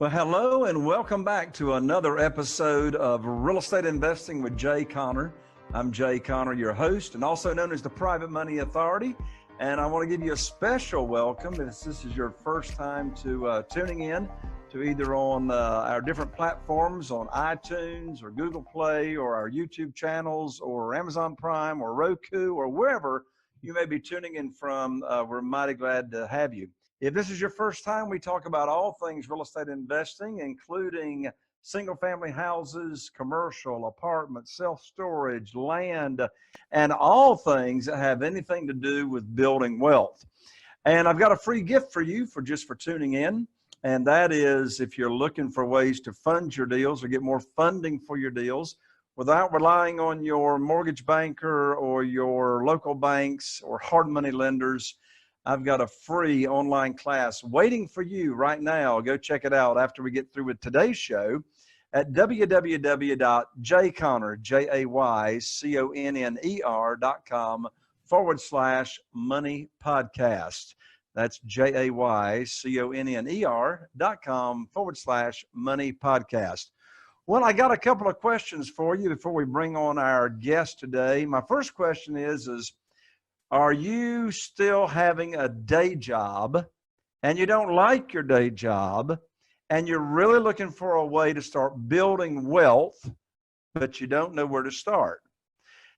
Well, hello and welcome back to another episode of Real Estate Investing with Jay Conner. I'm Jay Conner, your host, and also known as the Private Money Authority. And I want to give you a special welcome if this is your first time to tuning in to either on our different platforms on iTunes or Google Play or our YouTube channels or Amazon Prime or Roku or wherever you may be tuning in from. We're mighty glad to have you. If this is your first time, we talk about all things real estate investing, including single family houses, commercial, apartments, self-storage, land, and all things that have anything to do with building wealth. And I've got a free gift for you for tuning in. And that is if you're looking for ways to fund your deals or get more funding for your deals without relying on your mortgage banker or your local banks or hard money lenders, I've got a free online class waiting for you right now. Go check it out after we get through with today's show at www.jayconner.com/money podcast. That's jayconner.com/money podcast. Well, I got a couple of questions for you before we bring on our guest today. My first question is are you still having a day job and you don't like your day job and you're really looking for a way to start building wealth, but you don't know where to start?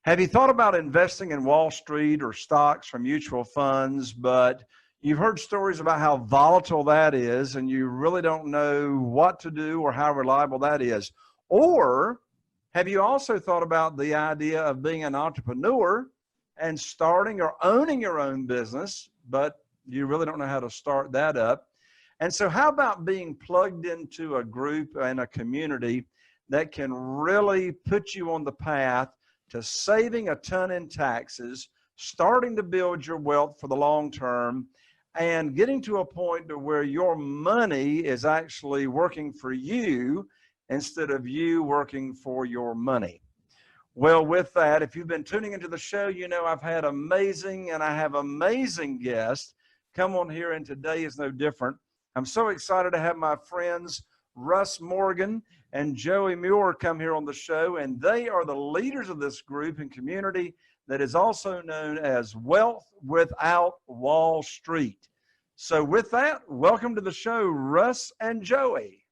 Have you thought about investing in Wall Street or stocks or mutual funds, but you've heard stories about how volatile that is and you really don't know what to do or how reliable that is? Or have you also thought about the idea of being an entrepreneur and starting or owning your own business, but you really don't know how to start that up? And so how about being plugged into a group and a community that can really put you on the path to saving a ton in taxes, starting to build your wealth for the long term, and getting to a point to where your money is actually working for you instead of you working for your money? Well, with that, if you've been tuning into the show, you know I've had amazing guests come on here, and today is no different. I'm so excited to have my friends Russ Morgan and Joey Mure come here on the show, and they are the leaders of this group and community that is also known as Wealth Without Wall Street. So with that, welcome to the show, Russ and Joey.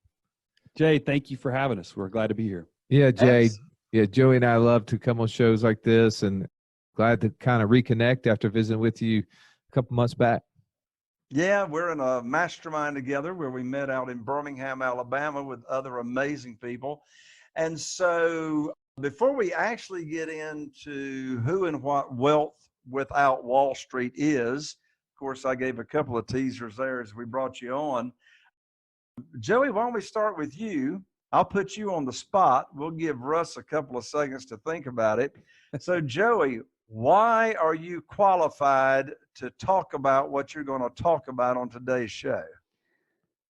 Jay, thank you for having us. We're glad to be here. Yeah, Jay. Yeah, Joey and I love to come on shows like this, and glad to kind of reconnect after visiting with you a couple months back. Yeah, we're in a mastermind together where we met out in Birmingham, Alabama with other amazing people. And so before we actually get into who and what Wealth Without Wall Street is, of course, I gave a couple of teasers there as we brought you on. Joey, why don't we start with you? I'll put you on the spot. We'll give Russ a couple of seconds to think about it. So, Joey, why are you qualified to talk about what you're going to talk about on today's show?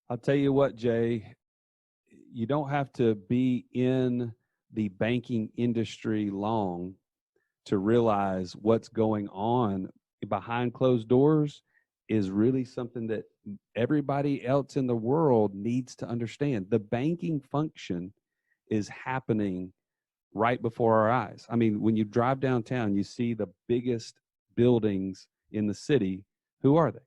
I'll tell you what, Jay, you don't have to be in the banking industry long to realize what's going on behind closed doors is really something that everybody else in the world needs to understand. The banking function is happening right before our eyes. I mean, when you drive downtown, you see the biggest buildings in the city. Who are they?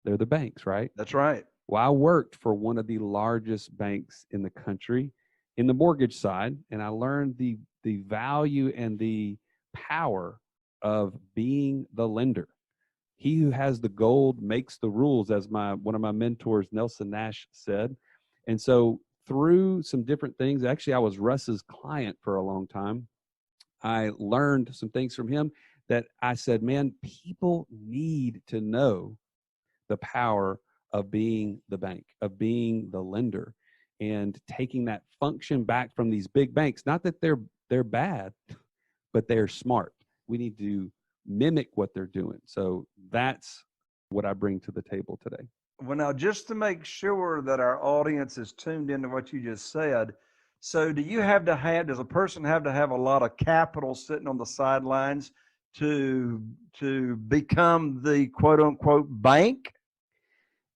They're the banks, right? That's right. Well, I worked for one of the largest banks in the country in the mortgage side, and I learned the value and the power of being the lender. He who has the gold makes the rules, as one of my mentors, Nelson Nash, said. And so through some different things, actually I was Russ's client for a long time. I learned some things from him that I said, man, people need to know the power of being the bank, of being the lender, and taking that function back from these big banks. Not that they're bad, but they're smart. We need to mimic what they're doing. So that's what I bring to the table today. Well, now, just to make sure that our audience is tuned into what you just said, so does a person have to have a lot of capital sitting on the sidelines to become the quote unquote bank?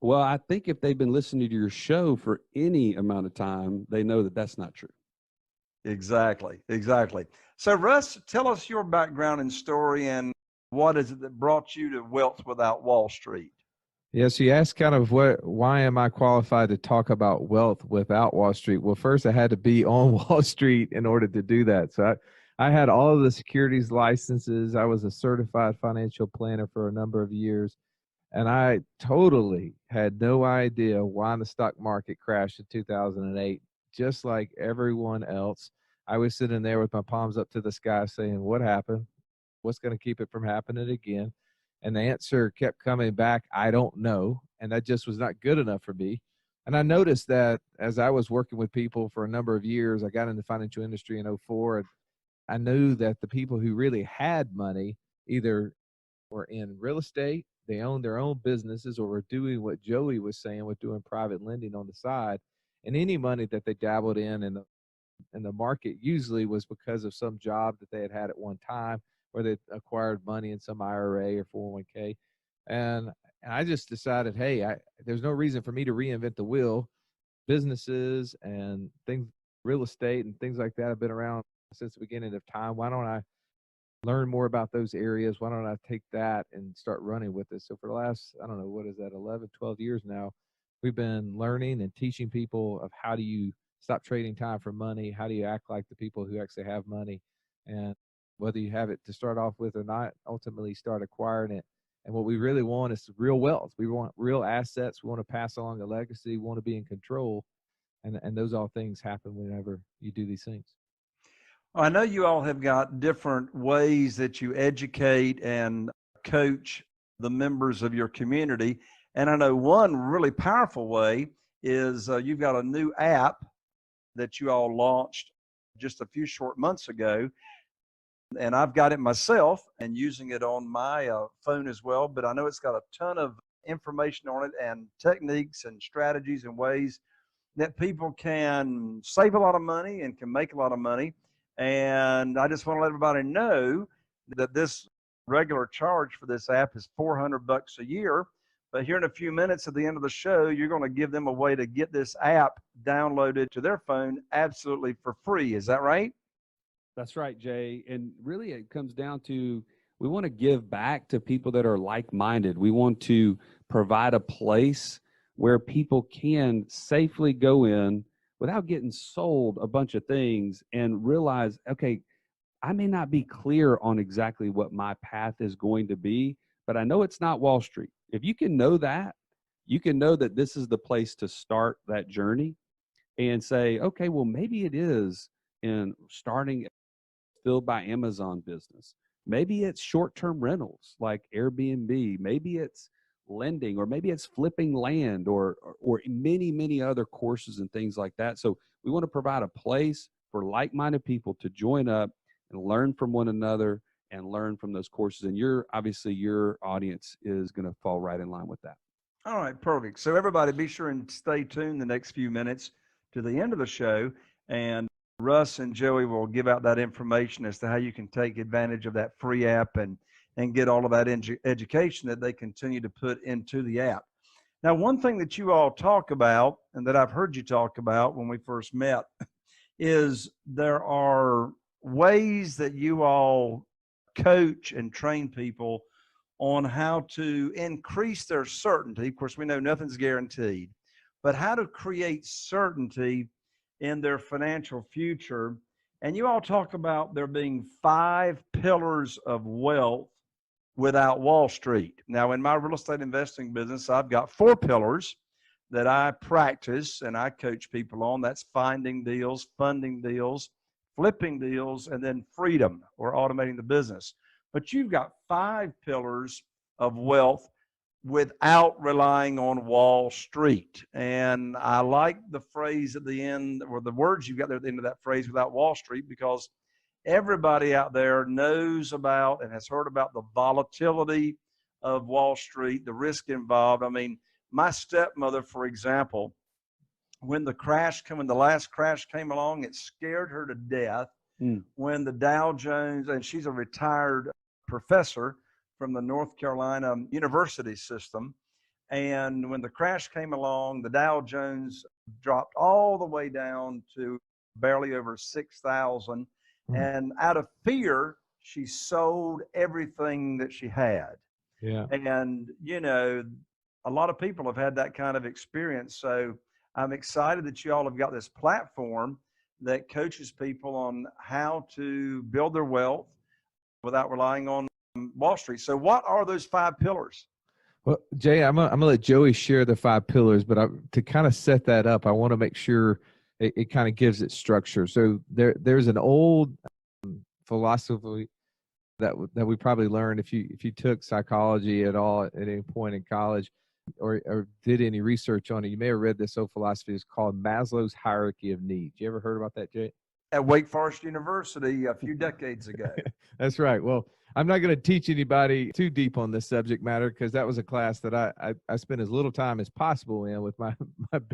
Well, I think if they've been listening to your show for any amount of time, they know that that's not true. Exactly, exactly. So, Russ, tell us your background and story, and what is it that brought you to Wealth Without Wall Street? Yeah, so you asked kind of why am I qualified to talk about wealth without Wall Street? Well, first I had to be on Wall Street in order to do that. So I had all of the securities licenses. I was a certified financial planner for a number of years, and I totally had no idea why the stock market crashed in 2008. Just like everyone else, I was sitting there with my palms up to the sky saying, what happened? What's going to keep it from happening again? And the answer kept coming back, I don't know. And that just was not good enough for me. And I noticed that as I was working with people for a number of years, I got in the financial industry in '04. And I knew that the people who really had money either were in real estate, they owned their own businesses, or were doing what Joey was saying with doing private lending on the side. And any money that they dabbled in the market usually was because of some job that they had had at one time, or they acquired money in some IRA or 401k. And, and I just decided, hey, there's no reason for me to reinvent the wheel. Businesses and things, real estate and things like that have been around since the beginning of time. Why don't I learn more about those areas? Why don't I take that and start running with it? So for the last, I don't know, what is that, 11, 12 years now, we've been learning and teaching people of how do you stop trading time for money? How do you act like the people who actually have money? And whether you have it to start off with or not, ultimately start acquiring it. And what we really want is real wealth. We want real assets. We want to pass along a legacy. We want to be in control. And those all things happen whenever you do these things. I know you all have got different ways that you educate and coach the members of your community. And I know one really powerful way is you've got a new app that you all launched just a few short months ago. And I've got it myself and using it on my phone as well. But I know it's got a ton of information on it and techniques and strategies and ways that people can save a lot of money and can make a lot of money. And I just want to let everybody know that this regular charge for this app is $400 a year. But here in a few minutes at the end of the show, you're going to give them a way to get this app downloaded to their phone absolutely for free. Is that right? That's right, Jay. And really, it comes down to we want to give back to people that are like-minded. We want to provide a place where people can safely go in without getting sold a bunch of things and realize, okay, I may not be clear on exactly what my path is going to be, but I know it's not Wall Street. If you can know that, you can know that this is the place to start that journey and say, okay, well, maybe it is in starting filled by Amazon business. Maybe it's short-term rentals like Airbnb. Maybe it's lending, or maybe it's flipping land, or many, many other courses and things like that. So we want to provide a place for like-minded people to join up and learn from one another and learn from those courses. And obviously your audience is going to fall right in line with that. All right, perfect. So everybody be sure and stay tuned the next few minutes to the end of the show. And Russ and Joey will give out that information as to how you can take advantage of that free app and get all of that education that they continue to put into the app. Now, one thing that you all talk about and that I've heard you talk about when we first met is there are ways that you all coach and train people on how to increase their certainty. Of course, we know nothing's guaranteed, but how to create certainty in their financial future. And you all talk about there being 5 pillars of wealth without Wall Street. Now, in my real estate investing business, I've got 4 pillars that I practice and I coach people on. That's finding deals, funding deals, flipping deals, and then freedom, or automating the business. But you've got 5 pillars of wealth without relying on Wall Street. And I like the phrase at the end, or the words you've got there at the end of that phrase, without Wall Street, because everybody out there knows about and has heard about the volatility of Wall Street, the risk involved. I mean, my stepmother, for example, when the last crash came along, it scared her to death. When the Dow Jones, and she's a retired professor from the North Carolina university system, And when the crash came along, the Dow Jones dropped all the way down to barely over 6,000. Mm. And out of fear, she sold everything that she had. Yeah. And, you know, a lot of people have had that kind of experience. So I'm excited that you all have got this platform that coaches people on how to build their wealth without relying on Wall Street. So, what are those 5 pillars? Well, Jay, I'm gonna let Joey share the 5 pillars, but to kind of set that up, I want to make sure it kind of gives it structure. So there's an old philosophy that we probably learned if you took psychology at all at any point in college, or did any research on it. You may have read this old philosophy. It's called Maslow's hierarchy of needs. You ever heard about that, Jay? At Wake Forest University a few decades ago. That's right. Well, I'm not going to teach anybody too deep on this subject matter because that was a class that I spent as little time as possible in with my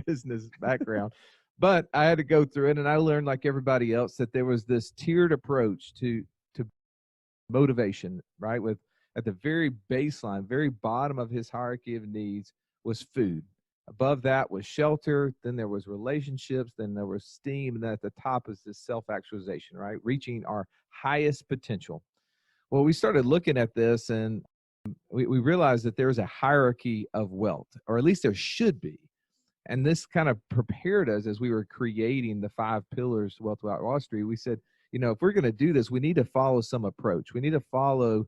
business background. But I had to go through it, and I learned, like everybody else, that there was this tiered approach to motivation, right? With at the very baseline, very bottom of his hierarchy of needs was food. Above that was shelter, then there was relationships, then there was esteem, and then at the top is this self-actualization, right? Reaching our highest potential. Well, we started looking at this, and we realized that there's a hierarchy of wealth, or at least there should be. And this kind of prepared us as we were creating the 5 pillars to Wealth Without Wall Street. We said, you know, if we're going to do this, we need to follow some approach. We need to follow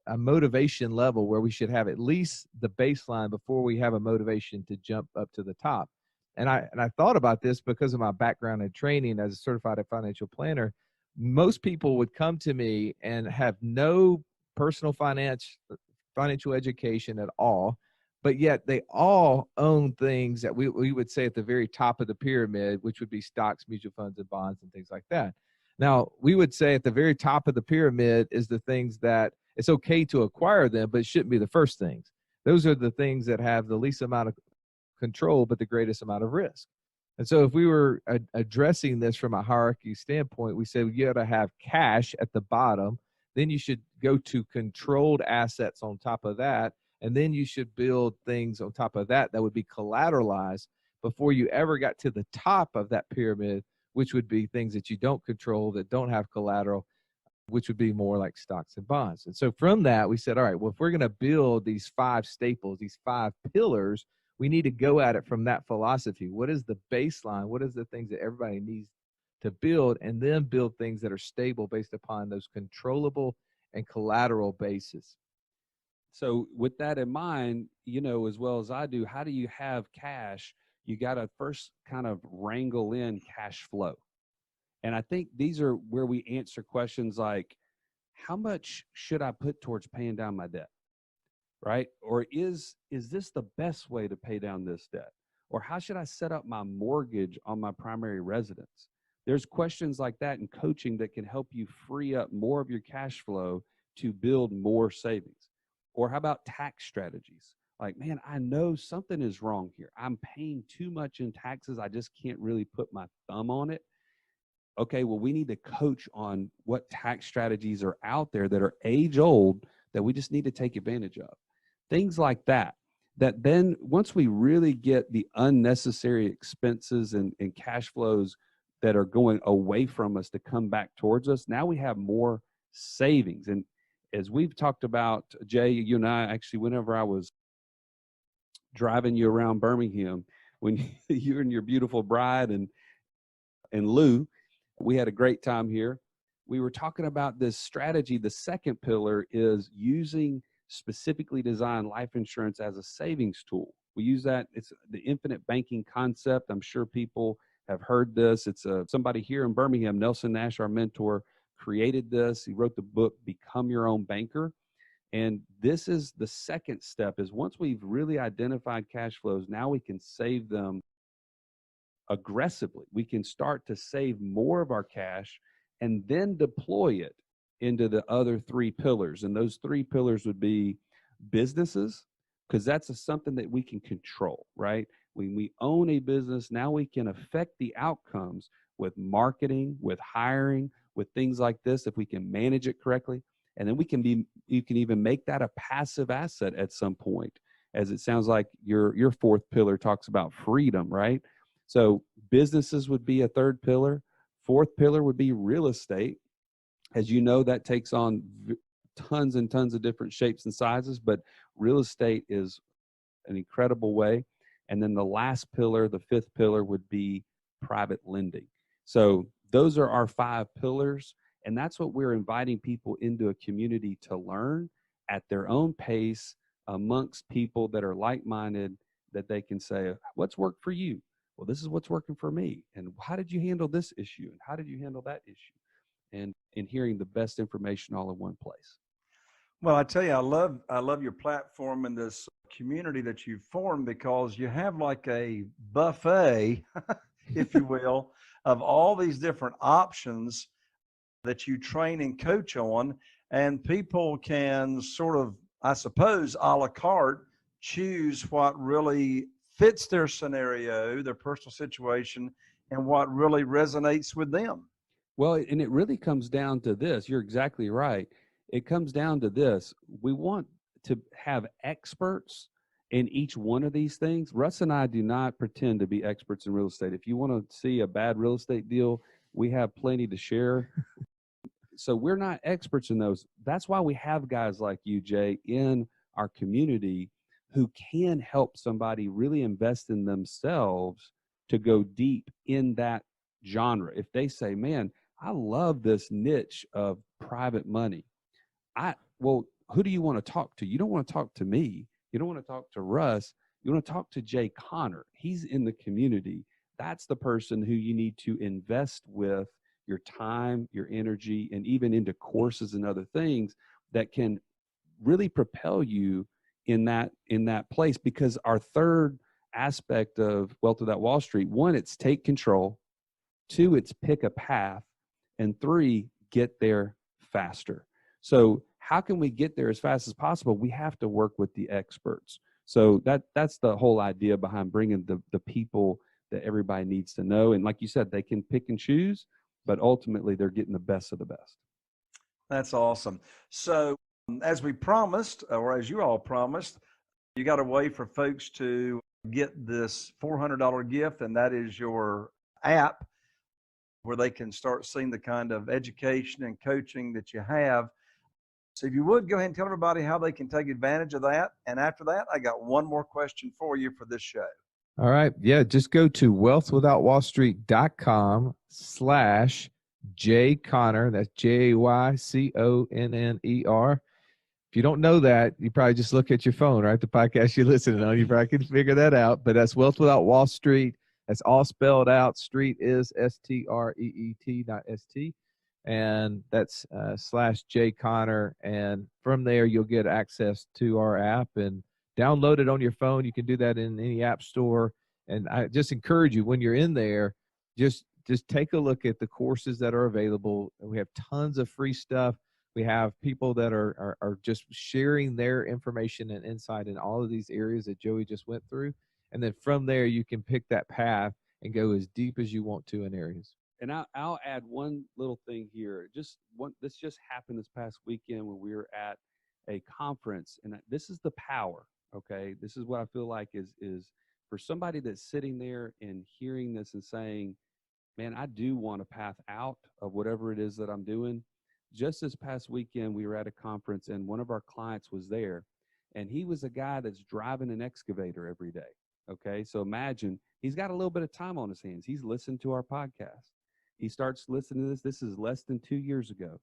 a motivation level where we should have at least the baseline before we have a motivation to jump up to the top. And I thought about this because of my background and training as a certified financial planner. Most people would come to me and have no personal financial education at all, but yet they all own things that we would say at the very top of the pyramid, which would be stocks, mutual funds, and bonds, and things like that. Now, we would say at the very top of the pyramid is the things that it's okay to acquire them, but it shouldn't be the first things. Those are the things that have the least amount of control, but the greatest amount of risk. And so if we were addressing this from a hierarchy standpoint, we said you got to have cash at the bottom. Then you should go to controlled assets on top of that. And then you should build things on top of that that would be collateralized before you ever got to the top of that pyramid, which would be things that you don't control, that don't have collateral, which would be more like stocks and bonds. And so from that, we said, all right, well, if we're going to build these 5 staples, these 5 pillars, we need to go at it from that philosophy. What is the baseline? What is the things that everybody needs to build, and then build things that are stable based upon those controllable and collateral bases. So with that in mind, you know, as well as I do, how do you have cash? You got to first kind of wrangle in cash flow. And I think these are where we answer questions like, how much should I put towards paying down my debt? Right? Or is this the best way to pay down this debt? Or how should I set up my mortgage on my primary residence? There's questions like that in coaching that can help you free up more of your cash flow to build more savings. Or how about tax strategies? Like, man, I know something is wrong here. I'm paying too much in taxes. I just can't really put my thumb on it. Okay, well, we need to coach on what tax strategies are out there that are age old that we just need to take advantage of. Things like that, that then once we really get the unnecessary expenses and cash flows that are going away from us to come back towards us, now we have more savings. And as we've talked about, Jay, you and I, actually, whenever I was driving you around Birmingham, when you and your beautiful bride and Lou, we had a great time here. We were talking about this strategy. The second pillar is using specifically designed life insurance as a savings tool. We use that. It's the infinite banking concept. I'm sure people have heard this. It's somebody here in Birmingham, Nelson Nash, our mentor, created this. He wrote the book, Become Your Own Banker. And this is the second step, is once we've really identified cash flows, now we can save them aggressively. We can start to save more of our cash and then deploy it into the other 3 pillars. And those 3 pillars would be businesses, because that's something that we can control, right? When we own a business, now we can affect the outcomes with marketing, with hiring, with things like this, if we can manage it correctly. And then you can even make that a passive asset at some point. as it sounds like your fourth pillar talks about freedom, right? So businesses would be a third pillar. Fourth pillar would be real estate. As you know, that takes on tons and tons of different shapes and sizes, but real estate is an incredible way. And then the last pillar, the fifth pillar, would be private lending. So those are our 5 pillars. And that's what we're inviting people into a community to learn at their own pace amongst people that are like-minded, that they can say, what's worked for you? Well, this is what's working for me. And how did you handle this issue? And how did you handle that issue? And hearing the best information all in one place. Well, I tell you, I love your platform and this community that you've formed, because you have like a buffet, if you will, of all these different options that you train and coach on, and people can sort of, I suppose, a la carte, choose what really fits their scenario, their personal situation, and what really resonates with them. Well, and it really comes down to this. You're exactly right. It comes down to this. We want to have experts in each one of these things. Russ and I do not pretend to be experts in real estate. If you want to see a bad real estate deal, we have plenty to share. So we're not experts in those. That's why we have guys like you, Jay, in our community who can help somebody really invest in themselves to go deep in that genre. If they say, man, I love this niche of private money. Well, who do you want to talk to? You don't want to talk to me. You don't want to talk to Russ. You want to talk to Jay Connor. He's in the community. That's the person who you need to invest with your time, your energy, and even into courses and other things that can really propel you in that place. Because our third aspect of Wealth Without Wall Street, 1, it's take control. 2, it's pick a path. And 3, get there faster. So how can we get there as fast as possible? We have to work with the experts. So that's the whole idea behind bringing the people that everybody needs to know. And like you said, they can pick and choose, but ultimately they're getting the best of the best. That's awesome. So as we promised, or as you all promised, you got a way for folks to get this $400 gift, and that is your app where they can start seeing the kind of education and coaching that you have. So if you would, go ahead and tell everybody how they can take advantage of that. And after that, I got one more question for you for this show. All right. Yeah. Just go to wealthwithoutwallstreet.com/Jay Connor. That's JayConner. If you don't know that, you probably just look at your phone, right? The podcast you're listening on, you probably can figure that out. But that's Wealth Without Wall Street. That's all spelled out. Street is STREET, not ST. And that's /Jay Connor. And from there, you'll get access to our app and download it on your phone. You can do that in any app store. And I just encourage you, when you're in there, just take a look at the courses that are available. And we have tons of free stuff. We have people that are just sharing their information and insight in all of these areas that Joey just went through. And then from there, you can pick that path and go as deep as you want to in areas. And I'll add one little thing here. This just happened this past weekend when we were at a conference, and this is the power. Okay, this is what I feel like is for somebody that's sitting there and hearing this and saying, "Man, I do want a path out of whatever it is that I'm doing." Just this past weekend, we were at a conference, and one of our clients was there, and he was a guy that's driving an excavator every day. Okay, so imagine he's got a little bit of time on his hands. He's listened to our podcast. He starts listening to this. This is less than 2 years ago.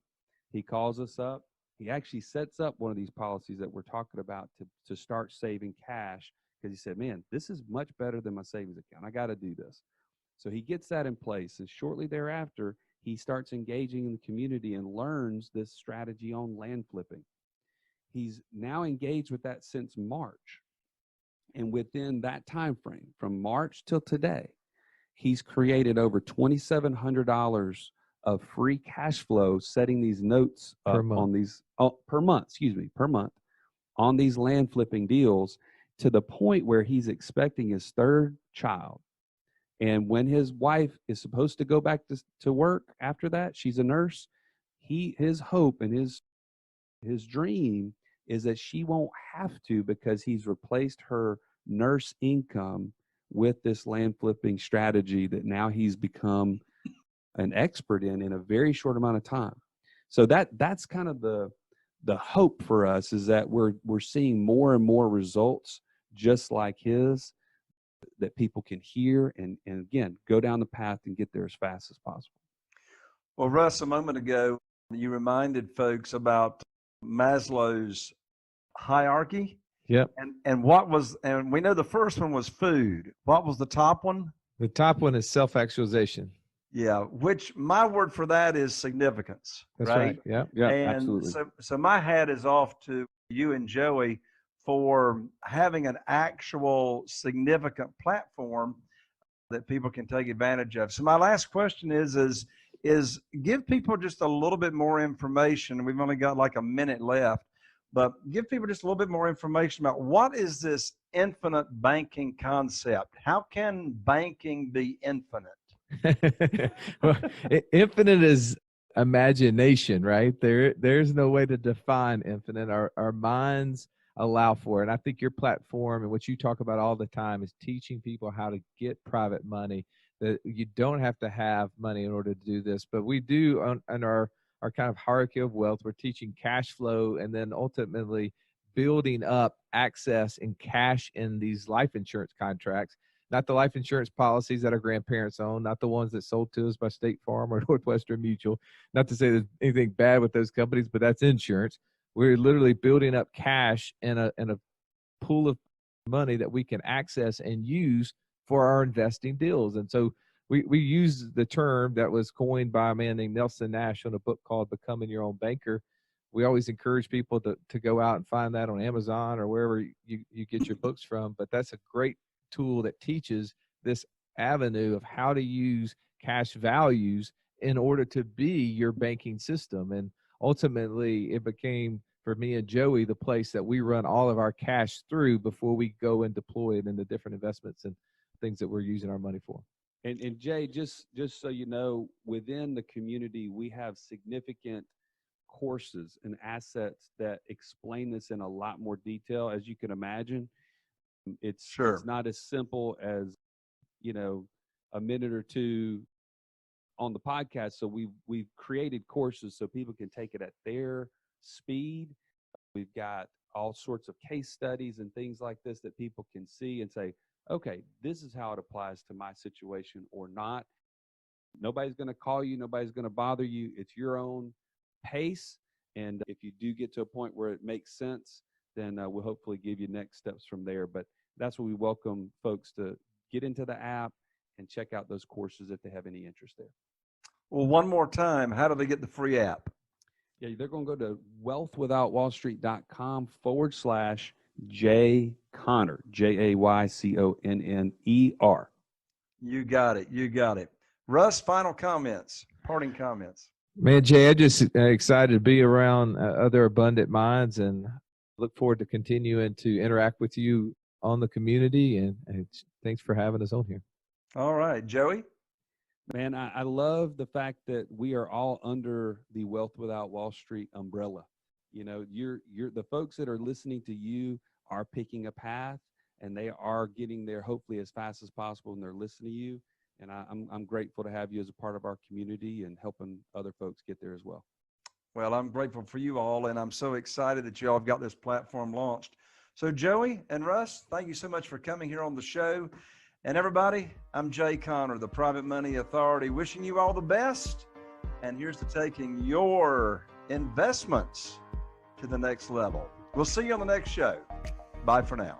He calls us up. He actually sets up one of these policies that we're talking about to start saving cash, because he said, man, this is much better than my savings account. I got to do this. So he gets that in place. And shortly thereafter, he starts engaging in the community and learns this strategy on land flipping. He's now engaged with that since March. And within that time frame, from March till today, he's created over $2,700 of free cash flow, setting these notes up per month on these land flipping deals, to the point where he's expecting his 3rd child. And when his wife is supposed to go back to work after that, she's a nurse. His hope and his dream is that she won't have to, because he's replaced her nurse income with this land flipping strategy that now he's become an expert in a very short amount of time. So that's kind of the hope for us, is that we're seeing more and more results just like his, that people can hear and again go down the path and get there as fast as possible. Well, Russ, a moment ago, you reminded folks about Maslow's hierarchy. Yep. And we know the first one was food. What was the top one? The top one is self-actualization. Yeah, which my word for that is significance. That's right. Yeah. Yeah, And absolutely. so my hat is off to you and Joey for having an actual significant platform that people can take advantage of. So my last question is give people just a little bit more information. We've only got like a minute left, but give people just a little bit more information about what is this infinite banking concept? How can banking be infinite? Well, infinite is imagination, right? There's no way to define infinite. Our minds allow for it. And I think your platform and what you talk about all the time is teaching people how to get private money, that you don't have to have money in order to do this. But we do on our kind of hierarchy of wealth, we're teaching cash flow and then ultimately building up access and cash in these life insurance contracts. Not the life insurance policies that our grandparents own, not the ones that sold to us by State Farm or Northwestern Mutual. Not to say there's anything bad with those companies, but that's insurance. We're literally building up cash in a pool of money that we can access and use for our investing deals. And so we use the term that was coined by a man named Nelson Nash on a book called Becoming Your Own Banker. We always encourage people to go out and find that on Amazon or wherever you get your books from. But that's a great tool that teaches this avenue of how to use cash values in order to be your banking system. And ultimately it became, for me and Joey, the place that we run all of our cash through before we go and deploy it into different investments and things that we're using our money for. And Jay, just so you know, within the community, we have significant courses and assets that explain this in a lot more detail, as you can imagine. It's not as simple as, a minute or two on the podcast. So we've created courses so people can take it at their speed. We've got all sorts of case studies and things like this that people can see and say, okay, this is how it applies to my situation or not. Nobody's going to call you. Nobody's going to bother you. It's your own pace. And if you do get to a point where it makes sense, then we'll hopefully give you next steps from there. But that's what we welcome folks to get into the app and check out those courses if they have any interest there. Well, one more time, how do they get the free app? Yeah, they're going to go to wealthwithoutwallstreet.com/Jay Conner, JAYCONNER. You got it. You got it. Russ, final comments, parting comments. Man, Jay, I just excited to be around other abundant minds and look forward to continuing to interact with you on the community. And thanks for having us on here. All right, Joey. Man, I love the fact that we are all under the Wealth Without Wall Street umbrella. You're the folks that are listening to you are picking a path, and they are getting there hopefully as fast as possible, and they're listening to you. And I'm grateful to have you as a part of our community and helping other folks get there as well. Well, I'm grateful for you all, and I'm so excited that you all have got this platform launched. So Joey and Russ, thank you so much for coming here on the show. And everybody, I'm Jay Conner, the Private Money Authority, wishing you all the best. And here's to taking your investments to the next level. We'll see you on the next show. Bye for now.